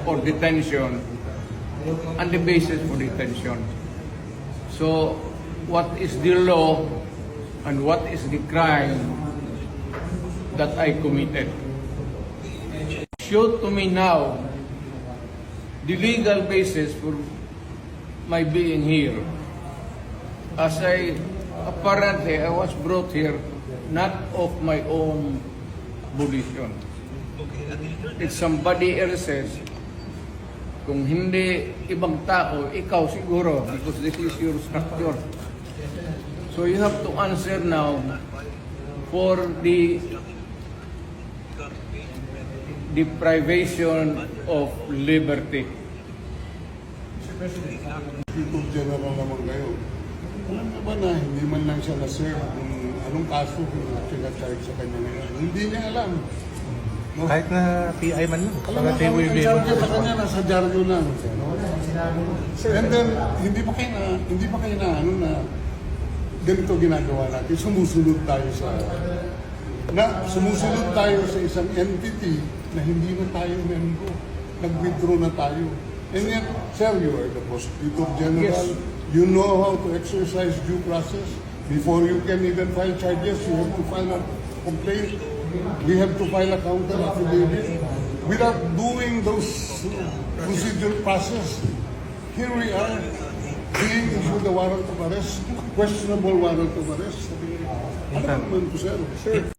or detention and the basis for detention. So, what is the law and what is the crime that I committed? Show to me now the legal basis for my being here. As apparently I was brought here not of my own volition. It's somebody else's. Kung hindi ibang tao, ikaw siguro, because this is your structure. So you have to answer now for the deprivation of liberty. People general naman kayo. Alam naman na hindi man lang siya na-serve kung anong kaso kung sila-charge sa kanya ngayon. Hindi niya alam. No? Kahit na PI man lang. Alam mo, ang charge sa kanya nasa jargo na. And then, hindi pa kayo na ganito ginagawa natin. Sumusunod tayo sa isang entity na hindi na tayo member. Nag-withdraw na tayo. And yet, sir, you are the Prosecutor General. Yes. You know how to exercise due process. Before you can even file charges, you have to file a complaint. We have to file a counter affidavit. Without doing those procedural process, here we are being issued a warrant of arrest, questionable warrant of arrest. Ano naman po, sir?